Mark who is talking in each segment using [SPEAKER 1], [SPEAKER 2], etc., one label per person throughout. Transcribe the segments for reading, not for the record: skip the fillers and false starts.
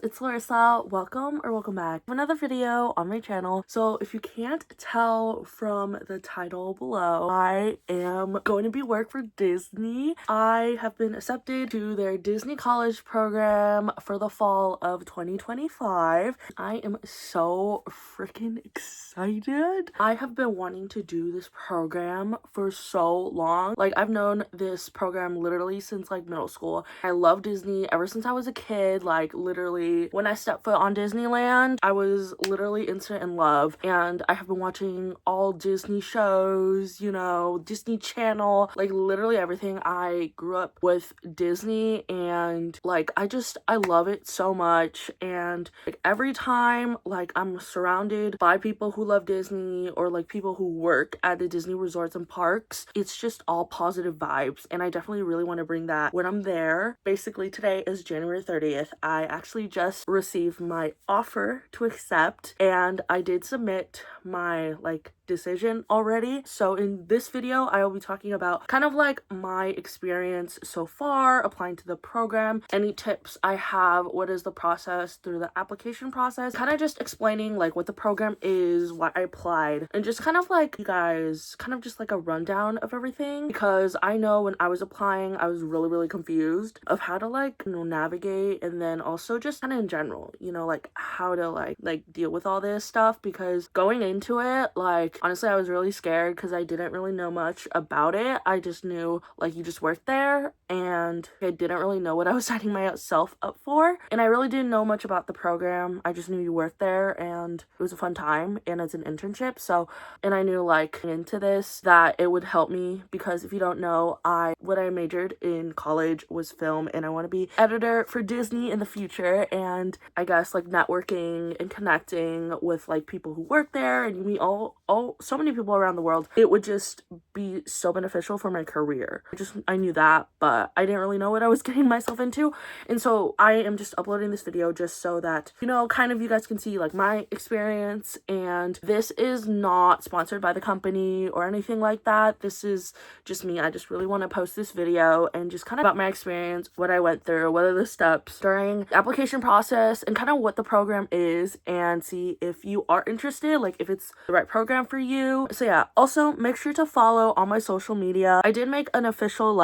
[SPEAKER 1] it's Larissa. Welcome back to another video on my channel. So if you can't tell from the title below, I am going to be work for Disney. I have been accepted to their Disney college program for the fall of 2025. I am so freaking excited. I have been wanting to do this program for so long. Like, I've known this program literally since like middle school. I love Disney ever since I was a kid. Like, literally when I stepped foot on Disneyland, I was literally instant in love, and I have been watching all Disney shows, you know, Disney Channel, like literally everything. I grew up with Disney, and like I love it so much. And like every time like I'm surrounded by people who love Disney, or like people who work at the Disney resorts and parks, it's just all positive vibes, and I definitely really want to bring that when I'm there. Basically, today is January 30th. I actually just received my offer to accept, and I did submit my decision already. So in this video, I will be talking about kind of like my experience so far applying to the program, any tips I have, what is the process through the application process, kind of just explaining like what the program is, why I applied, and just kind of like you guys kind of just like a rundown of everything, because I know when I was applying I was really confused of how to navigate, and then also just kind of in general, you know, like how to like deal with all this stuff, because going into it, like honestly I was really scared because I didn't really know much about it. I just knew like you just worked there, and I didn't really know what I was signing myself up for, and I really didn't know much about the program. I just knew you worked there and it was a fun time and it's an internship. So, and I knew like into this that it would help me, because if you don't know, what I majored in college was film, and I want to be editor for Disney in the future. And I guess like networking and connecting with like people who work there, and you meet so many people around the world, it would just be so beneficial for my career. I knew that, but I didn't really know what I was getting myself into. And so I am just uploading this video just so that, you know, kind of you guys can see like my experience. And this is not sponsored by the company or anything like that. This is just me. I just really want to post this video and just kind of about my experience, what I went through, what are the steps during the application process, and kind of what the program is, and see if you are interested, like if it's the right program for you. So yeah, also make sure to follow all my social media. I did make an official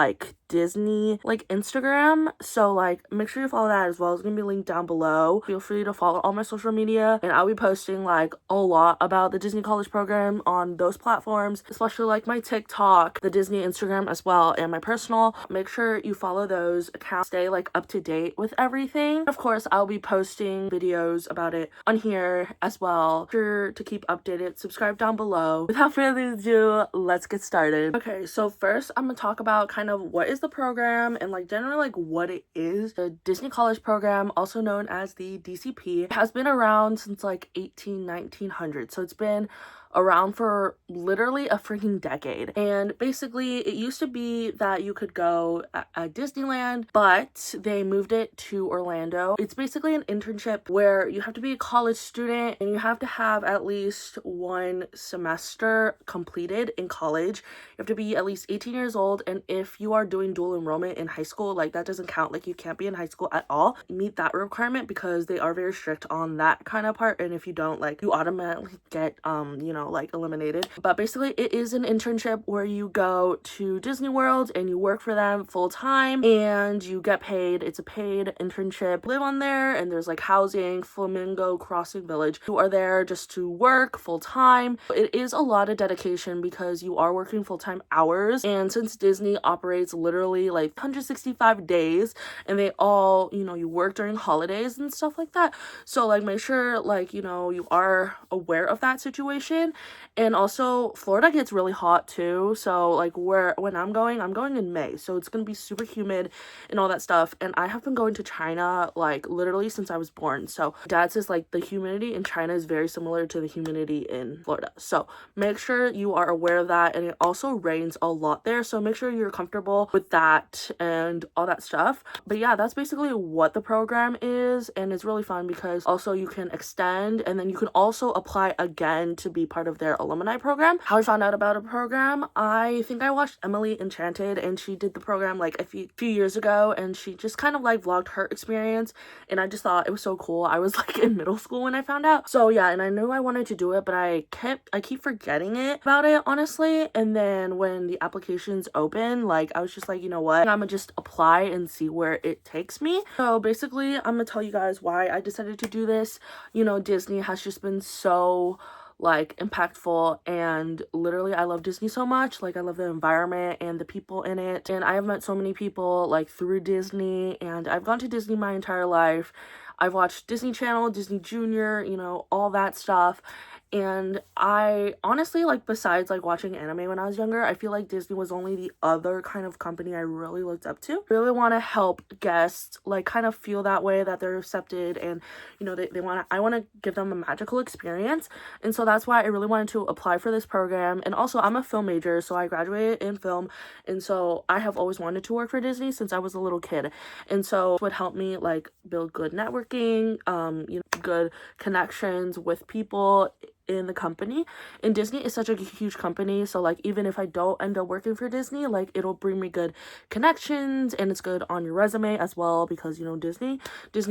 [SPEAKER 1] Disney Instagram, so make sure you follow that as well. It's gonna be linked down below. Feel free to follow all my social media, and I'll be posting a lot about the Disney college program on those platforms, especially my TikTok, the Disney Instagram as well, and my personal. Make sure you follow those accounts, stay up to date with everything. Of course, I'll be posting videos about it on here as well. Be sure to keep updated. Subscribe down below. Without further ado, let's get started. Okay, so first I'm gonna talk about kind of what is the program, and generally what it is. The Disney college program, also known as the DCP, has been around since 1900, so it's been around for literally a freaking decade. And basically it used to be that you could go at Disneyland, but they moved it to Orlando. It's basically an internship where you have to be a college student, and you have to have at least one semester completed in college. You have to be at least 18 years old, and if you are doing dual enrollment in high school, that doesn't count. You can't be in high school at all. You meet that requirement because they are very strict on that kind of part, and if you don't, you automatically get you know, eliminated. But basically it is an internship where you go to Disneyworld and you work for them full time, and you get paid. It's a paid internship. Live on there, and there's housing, Flamingo Crossing Village. You are there just to work full time. It is a lot of dedication because you are working full-time hours, and since Disney operates literally 165 days, and they all, you know, you work during holidays and stuff like that, so make sure you know, you are aware of that situation. And also Florida gets really hot too, so when I'm going in May, so it's gonna be super humid and all that stuff. And I have been going to China literally since I was born, so dad says the humidity in China is very similar to the humidity in Florida, so make sure you are aware of that. And it also rains a lot there, so make sure you're comfortable with that and all that stuff. But yeah, that's basically what the program is, and it's really fun because also you can extend, and then you can also apply again to be part part of their alumni program. How I found out about a program, I think I watched Emily Enchanted, and she did the program like a few years ago, and she just kind of like vlogged her experience, and I just thought it was so cool. I was like in middle school when I found out. So yeah, and I knew I wanted to do it, but I keep forgetting about it, honestly. And then when the applications open, like I was just like, you know what, I'm gonna just apply and see where it takes me. So basically, I'm gonna tell you guys why I decided to do this. You know, Disney has just been so like impactful, and literally I love Disney so much. Like I love the environment and the people in it, and I have met so many people like through Disney, and I've gone to Disney my entire life. I've watched Disney Channel, Disney Junior, you know, all that stuff. And I honestly, like, besides like watching anime when I was younger, I feel like Disney was only the other kind of company I really looked up to. I really want to help guests like kind of feel that way, that they're accepted, and you know, I want to give them a magical experience. And so that's why I really wanted to apply for this program. And also I'm a film major, so I graduated in film, and so I have always wanted to work for Disney since I was a little kid. And so it would help me like build good networking, you know, good connections with people in the company. And Disney is such a huge company, so like even if I don't end up working for Disney, like it'll bring me good connections, and it's good on your resume as well, because you know, Disney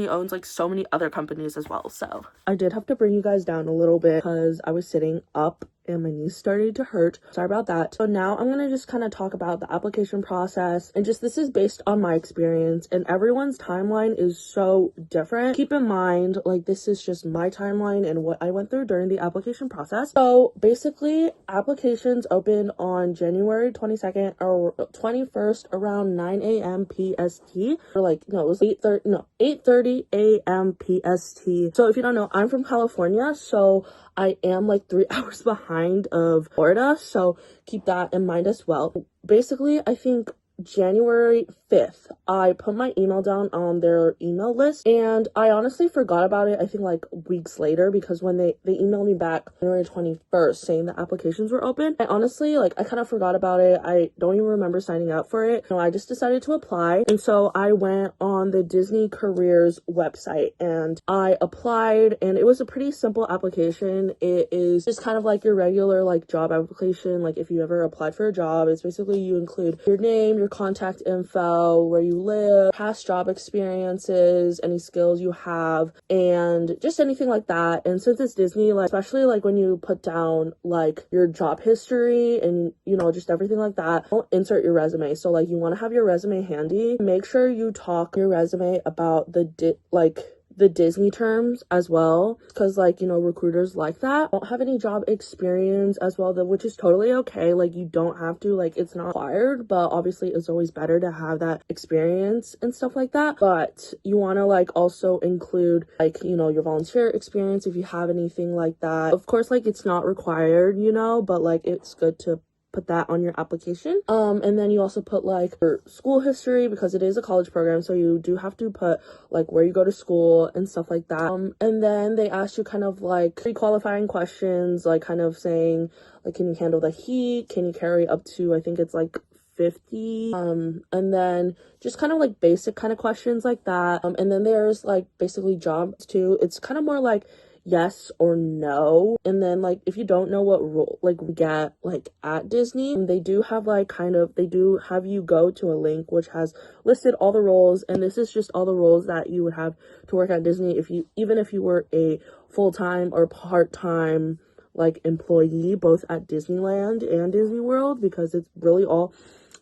[SPEAKER 1] owns like so many other companies as well. So I did have to bring you guys down a little bit because I was sitting up and my knees started to hurt. Sorry about that. So now I'm gonna just kind of talk about the application process, and just this is based on my experience, and everyone's timeline is so different. Keep in mind, like this is just my timeline and what I went through during the application process. So basically, applications open on January 22nd or 21st around 9 a.m. PST. Or like, no, it was 8:30 a.m. PST. So if you don't know, I'm from California, so I am like 3 hours behind of Florida, so keep that in mind as well. Basically, I think January 5th, I put my email down on their email list, and I honestly forgot about it, I think like weeks later, because when they emailed me back January 21st saying the applications were open, I honestly, like, I kind of forgot about it. I don't even remember signing up for it. I just decided to apply, and so I went on the Disney Careers website and I applied, and it was a pretty simple application. It is just kind of like your regular like job application. Like if you ever applied for a job, it's basically you include your name, your contact info, where you live, past job experiences, any skills you have, and just anything like that. And since it's Disney, like especially like when you put down like your job history and you know, just everything like that, don't insert your resume. So like you want to have your resume handy. Make sure you talk your resume about the Disney terms as well, because like, you know, recruiters like that. Don't have any job experience as well, which is totally okay. Like you don't have to, like it's not required, but obviously it's always better to have that experience and stuff like that. But you want to like also include like, you know, your volunteer experience if you have anything like that. Of course, like it's not required, you know, but like it's good to put that on your application. And then you also put like your school history, because it is a college program, so you do have to put like where you go to school and stuff like that. And then they ask you kind of like pre-qualifying questions, like kind of saying like, can you handle the heat, can you carry up to, I think it's like 50, and then just kind of like basic kind of questions like that. And then there's like basically jobs too. It's kind of more like yes or no. And then like if you don't know what role like we get like at Disney, they do have like they do have you go to a link which has listed all the roles, and this is just all the roles that you would have to work at Disney even if you were a full-time or part-time like employee both at Disneyland and Disney World, because it's really all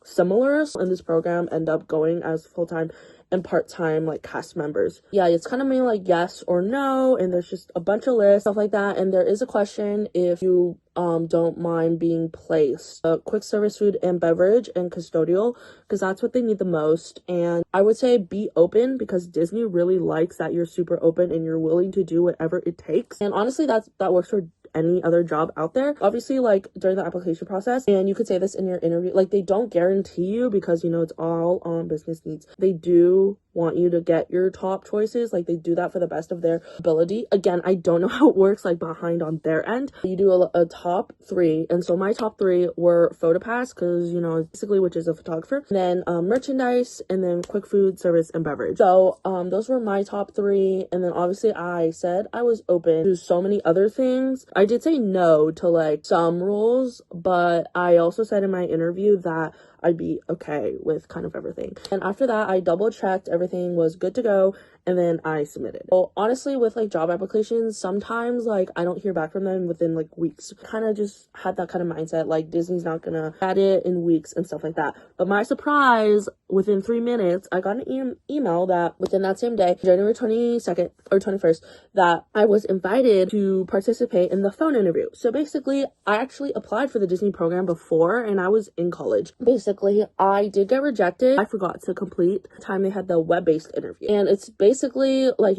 [SPEAKER 1] similar. In this program end up going as full-time and part-time like cast members. Yeah, it's kind of mainly like yes or no, and there's just a bunch of lists, stuff like that. And there is a question if you don't mind being placed quick service food and beverage and custodial, because that's what they need the most. And I would say be open, because Disney really likes that you're super open and you're willing to do whatever it takes. And honestly, that works for any other job out there. Obviously, like during the application process, and you could say this in your interview, like they don't guarantee you, because you know it's all on business needs, they do want you to get your top choices. Like, they do that for the best of their ability. Again, I don't know how it works, like, behind on their end. You do a top 3, and so my top 3 were PhotoPass, because, you know, basically, which is a photographer, and then merchandise, and then quick food service and beverage. So those were my top 3, and then obviously I said I was open to so many other things. I did say no to like some roles, but I also said in my interview that I'd be okay with kind of everything. And after that, I double checked everything was good to go, and then I submitted. So honestly, with like job applications, sometimes like I don't hear back from them within like weeks. Kind of just had that kind of mindset, like Disney's not gonna add it in weeks and stuff like that. But my surprise, within 3 minutes, I got an email that within that same day, January 22nd or 21st, that I was invited to participate in the phone interview. So basically, I actually applied for the Disney program before, and I was in college. Basically, I did get rejected. I forgot to complete the time they had the web-based interview. And it's basically like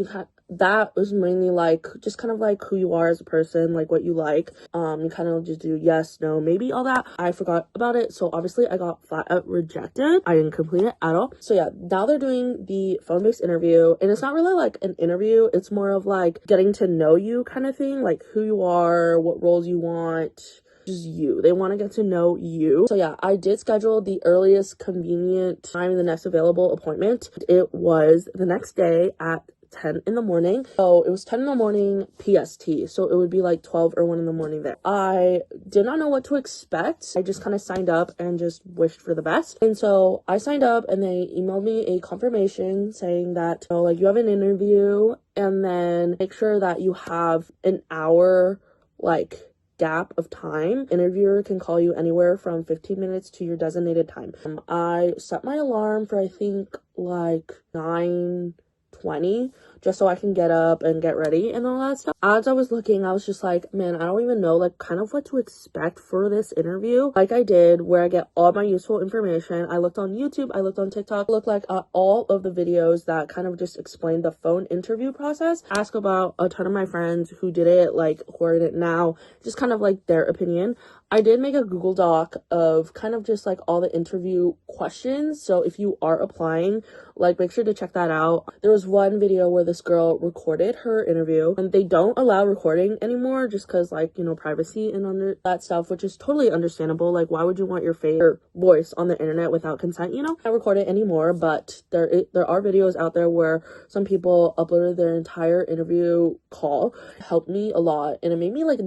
[SPEAKER 1] that was mainly like just kind of like who you are as a person, like what you like. You kind of just do yes, no, maybe, all that. I forgot about it, so obviously I got flat out rejected. I didn't complete it at all. So yeah, now they're doing the phone-based interview, and it's not really like an interview, it's more of like getting to know you kind of thing, like who you are, what roles you want, just you. They want to get to know you. So yeah, I did schedule the earliest convenient time in the next available appointment. It was the next day at 10 in the morning. So it was 10 in the morning PST. So it would be like 12 or 1 in the morning there. I did not know what to expect. I just kind of signed up and just wished for the best. And so I signed up, and they emailed me a confirmation saying that, you know, like, you have an interview, and then make sure that you have an hour like gap of time. Interviewer can call you anywhere from 15 minutes to your designated time. I set my alarm for, I think, like 9:20, just so I can get up and get ready and all that stuff. As I was looking, I was just like, man, I don't even know like kind of what to expect for this interview. Like I did, where I get all my useful information. I looked on YouTube, I looked on TikTok, looked like all of the videos that kind of just explained the phone interview process. Ask about a ton of my friends who did it, like who are in it now, just kind of like their opinion. I did make a Google Doc of kind of just like all the interview questions. So if you are applying, like, make sure to check that out. There was one video where this girl recorded her interview, and they don't allow recording anymore just because, like, you know, privacy and under that stuff, which is totally understandable. Like, why would you want your face or voice on the internet without consent, you know? I don't record it anymore, but there are videos out there where some people uploaded their entire interview call. It helped me a lot, and it made me like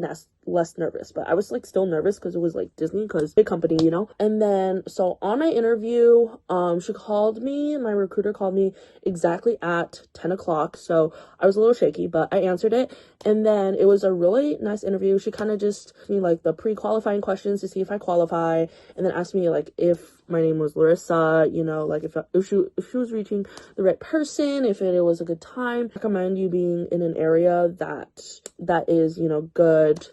[SPEAKER 1] less nervous, but I was like still nervous because it was like Disney, because big company, you know. And then so on my interview, she called me, my recruiter called me exactly at 10 o'clock, so I was a little shaky, but I answered it. And then it was a really nice interview. She kind of just asked me like the pre-qualifying questions to see if I qualify, and then asked me like if my name was Larissa, you know, like if she was reaching the right person, if it was a good time. I recommend you being in an area that is, you know, good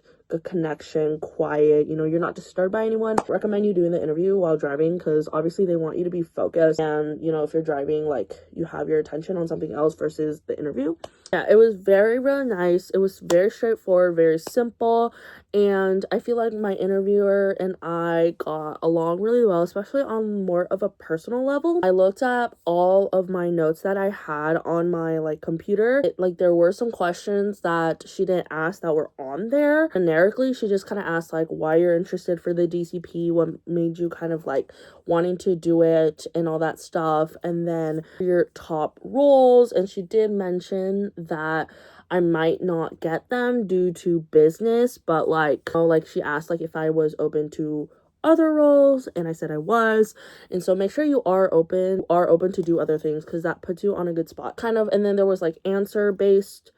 [SPEAKER 1] connection, quiet, you know, you're not disturbed by anyone. I recommend you doing the interview while driving, because obviously they want you to be focused, and, you know, if you're driving, like, you have your attention on something else versus the interview. Yeah, it was really nice. It was very straightforward, very simple, and I feel like my interviewer and I got along really well, especially on more of a personal level. I looked at all of my notes that I had on my like computer. Like, there were some questions that she didn't ask that were on there. Generically, she just kind of asked like why you're interested for the DCP, what made you kind of like wanting to do it and all that stuff, and then your top roles. And she did mention that I might not get them due to business, but like, you know, like she asked like if I was open to other roles, and I said I was. And so make sure you are open to do other things, because that puts you on a good spot kind of. And then there was like answer based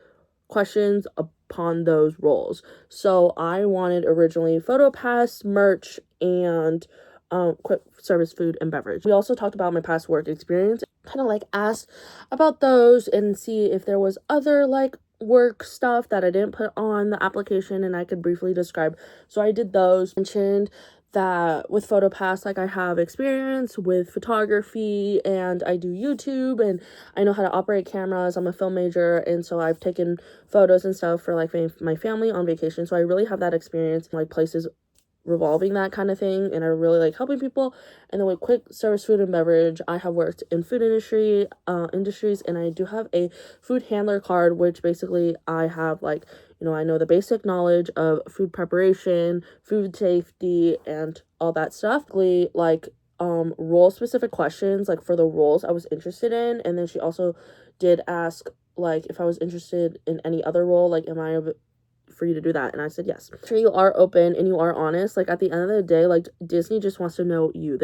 [SPEAKER 1] questions upon those roles. So I wanted originally PhotoPass, merch, and quick service food and beverage. We also talked about my past work experience, kind of like asked about those and see if there was other like work stuff that I didn't put on the application and I could briefly describe. So I did those. Mentioned that with PhotoPass, like I have experience with photography and I do YouTube and I know how to operate cameras. I'm a film major, and so I've taken photos and stuff for like my family on vacation. So I really have that experience in like places revolving that kind of thing, and I really like helping people. And then with quick service food and beverage, I have worked in food industries, and I do have a food handler card, which basically I have like, I know the basic knowledge of food preparation, food safety, and all that stuff. Like role specific questions, like for the roles I was interested in. And then she also did ask like if I was interested in any other role, like am I for you to do that, and I said yes. Sure, you are open and you are honest. Like at the end of the day, like Disney just wants to know you.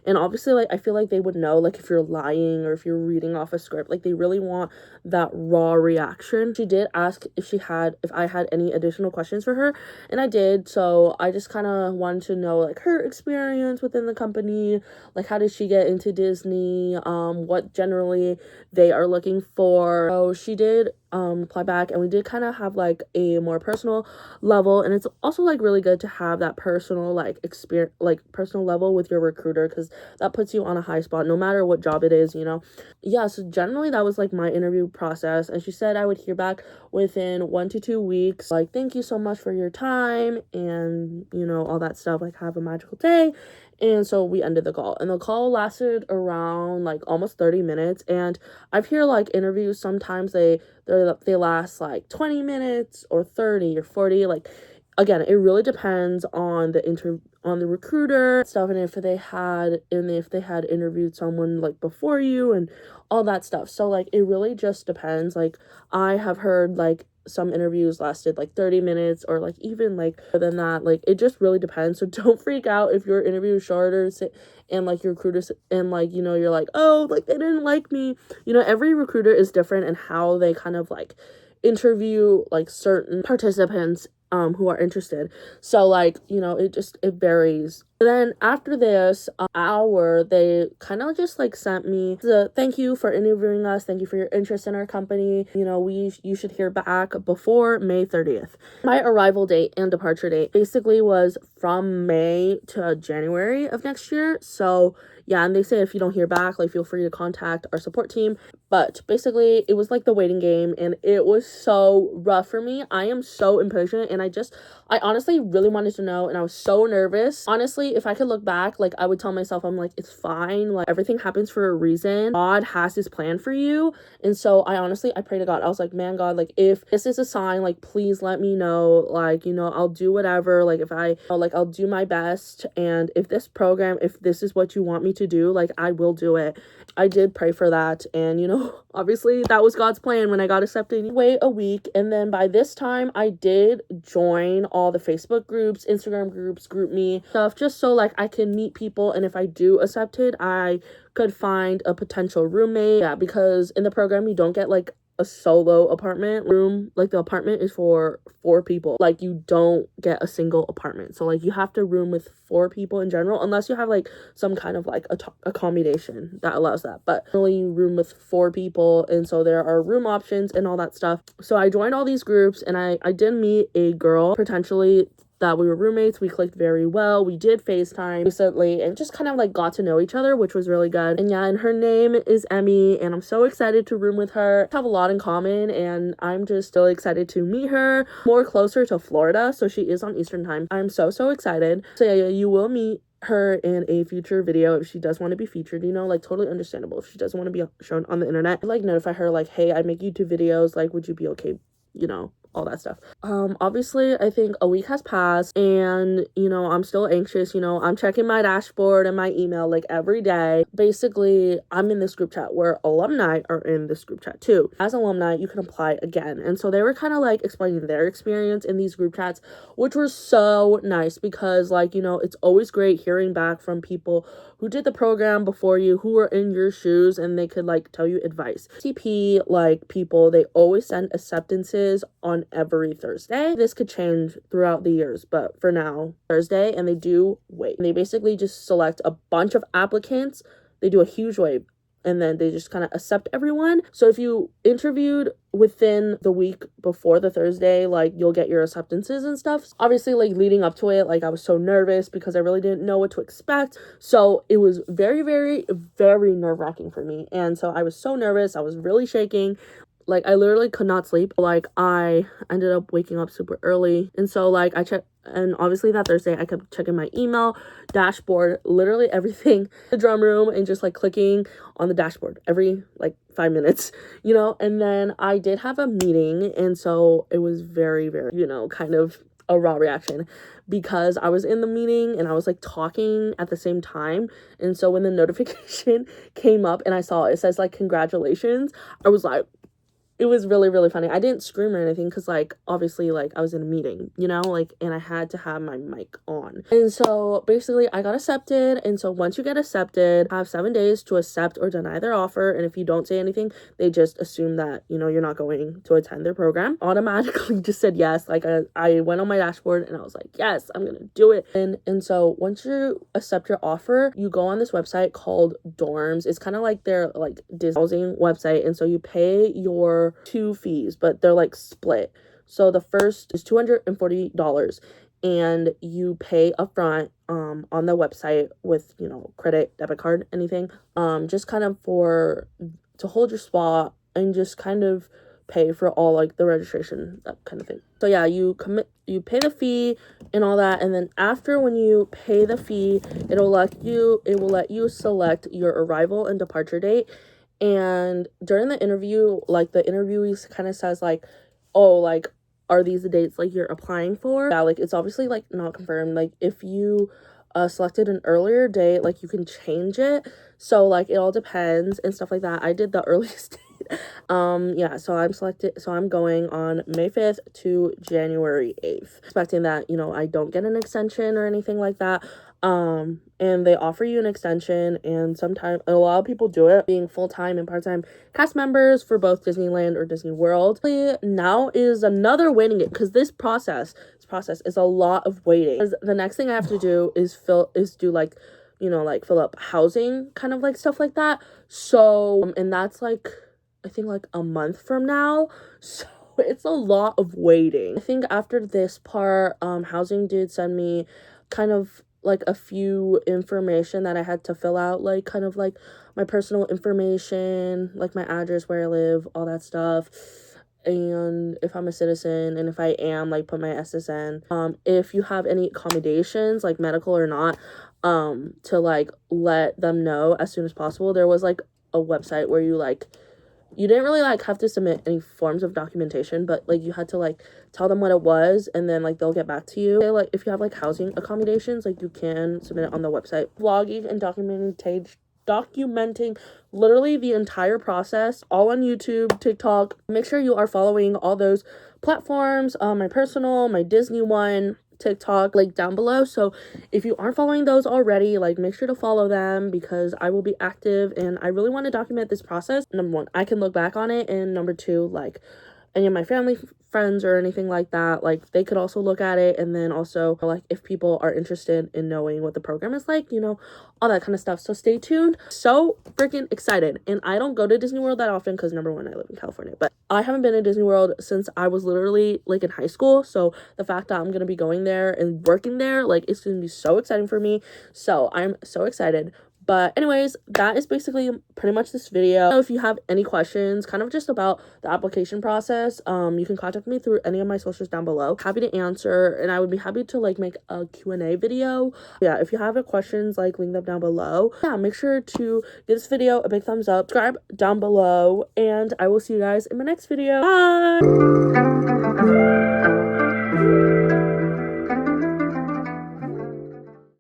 [SPEAKER 1] And obviously, like I feel like they would know like if you're lying or if you're reading off a script. Like they really want that raw reaction. She did ask if I had any additional questions for her, and I did. So I just kind of wanted to know like her experience within the company, like how did she get into Disney, what generally they are looking for. So she did reply back, and we did kind of have like a more personal level. And it's also like really good to have that personal like experience, like personal level with your recruiter, because that puts you on a high spot no matter what job it is. Yeah, so generally that was like my interview process, and she said I would hear back within 1 to 2 weeks. Like, thank you so much for your time, and all that stuff, like have a magical day. And so we ended the call, and the call lasted around like almost 30 minutes. And I've heard like interviews, sometimes they last like 20 minutes or 30 or 40. Like, again, it really depends on the recruiter stuff, and if they had interviewed someone like before you and all that stuff. So like it really just depends. Like I have heard like some interviews lasted like 30 minutes or like even like more than that. Like it just really depends. So don't freak out if your interview is shorter and like your recruiters and like you're like, oh, like they didn't like me. Every recruiter is different in how they kind of like interview like certain participants who are interested. So like it varies. Then after this hour, they kind of just like sent me the thank you for interviewing us, thank you for your interest in our company, you should hear back before May 30th. My arrival date and departure date basically was from May to January of next year. So yeah, and they say if you don't hear back, like feel free to contact our support team. But basically it was like the waiting game, and it was so rough for me. I am so impatient, and I honestly really wanted to know, and I was so nervous. Honestly, if I could look back, like I would tell myself, I'm like, it's fine, like everything happens for a reason. God has his plan for you. And so I pray to God. I was like, man, God, like if this is a sign, like please let me know, like I'll do whatever, like if I'll do my best. And if this is what you want me to do, like I will do it. I did pray for that, and obviously that was God's plan when I got accepted. Wait a week, and then by this time I did join all the Facebook groups, Instagram groups, GroupMe stuff, just so like I can meet people, and if I do accepted, I could find a potential roommate. Yeah, because in the program you don't get like a solo apartment room. Like the apartment is for 4 people. Like you don't get a single apartment, so like you have to room with 4 people in general, unless you have like some kind of like accommodation that allows that. But normally you room with 4 people, and so there are room options and all that stuff. So I joined all these groups, and I did meet a girl potentially that we were roommates. We clicked very well. We did FaceTime recently and just kind of like got to know each other, which was really good. And yeah, and her name is Emmy, and I'm so excited to room with her. We have a lot in common, and I'm just still excited to meet her more closer to Florida. So she is on Eastern time. I'm so excited. So yeah, you will meet her in a future video if she does want to be featured, like totally understandable if she doesn't want to be shown on the internet. I like notify her like, hey, I make YouTube videos, like would you be okay, all that stuff. Obviously I think a week has passed, and I'm still anxious. I'm checking my dashboard and my email like every day. Basically I'm in this group chat where alumni are in this group chat too. As alumni you can apply again, and so they were kind of like explaining their experience in these group chats, which was so nice, because like it's always great hearing back from people who did the program before you, who were in your shoes, and they could like tell you advice. CP like people, they always send acceptances on every Thursday. This could change throughout the years, but for now, Thursday, and they do wait. And they basically just select a bunch of applicants. They do a huge wait, and then they just kind of accept everyone. So if you interviewed within the week before the Thursday, like you'll get your acceptances and stuff. Obviously, like leading up to it, like I was so nervous because I really didn't know what to expect. So it was very, very, very nerve-wracking for me. And so I was so nervous. I was really shaking. like I literally could not sleep. Like I ended up waking up super early, and so like I checked, and obviously that Thursday I kept checking my email, dashboard, literally everything, the drum room, and just like clicking on the dashboard every like 5 minutes, you know. And then I did have a meeting, and so it was very, very, you know, kind of a raw reaction because I was in the meeting and I was like talking at the same time. And so when the notification came up and I saw it says like congratulations, I was like, it was really, really funny. I didn't scream or anything because, like, obviously, like, I was in a meeting, you know, like, and I had to have my mic on. And so, basically, I got accepted. And so, once you get accepted, I have 7 days to accept or deny their offer. And if you don't say anything, they just assume that, you know, you're not going to attend their program. Automatically just said yes. Like, I went on my dashboard and I was like, yes, I'm going to do it. And so, once you accept your offer, you go on this website called Dorms. It's kind of like their, like, Disney housing website. And so, you pay your 2 fees, but they're like split. So the first is $240 and you pay upfront on the website with, you know, credit, debit card, anything, just kind of to hold your spot and just kind of pay for all like the registration, that kind of thing. So yeah, you pay the fee and all that, and then after when you pay the fee, it will let you select your arrival and departure date. And during the interview, like the interviewee kind of says like, oh, like, are these the dates like you're applying for? Yeah, like it's obviously like not confirmed. Like if you selected an earlier date, like you can change it. So like it all depends and stuff like that. I did the earliest date. Yeah, so I'm going on May 5th to January 8th. Expecting that, you know, I don't get an extension or anything like that. And they offer you an extension, and sometimes a lot of people do it, being full-time and part-time cast members for both Disneyland or Disney World. Now is another waiting it, because this process is a lot of waiting. Because the next thing I have to do is do like, you know, like fill up housing, kind of like stuff like that. So and that's like I think like a month from now. So it's a lot of waiting. I think after this part, housing did send me kind of like a few information that I had to fill out, like kind of like my personal information, like my address, where I live, all that stuff, and if I'm a citizen, and if I am, like put my SSN. If you have any accommodations, like medical or not, to like let them know as soon as possible. There was like a website where you didn't really like have to submit any forms of documentation, but like you had to like tell them what it was, and then like they'll get back to you. Like if you have like housing accommodations, like you can submit it on the website. Vlogging and documenting literally the entire process, all on YouTube, TikTok. Make sure you are following all those platforms, my personal, my Disney one, TikTok, like down below. So if you aren't following those already, like make sure to follow them, because I will be active and I really want to document this process. Number one, I can look back on it, and number two, like any of my family friends or anything like that, like they could also look at it. And then also like if people are interested in knowing what the program is like, you know, all that kind of stuff. So stay tuned. So freaking excited. And I don't go to Disney World that often because number one, I live in California, but I haven't been to Disney World since I was literally like in high school. So the fact that I'm gonna be going there and working there, like it's gonna be so exciting for me. So I'm so excited. But anyways, that is basically pretty much this video. So if you have any questions kind of just about the application process, you can contact me through any of my socials down below. Happy to answer, and I would be happy to like make a Q&A video. Yeah, if you have any questions, like link them down below. Yeah, make sure to give this video a big thumbs up, subscribe down below, and I will see you guys in my next video. Bye!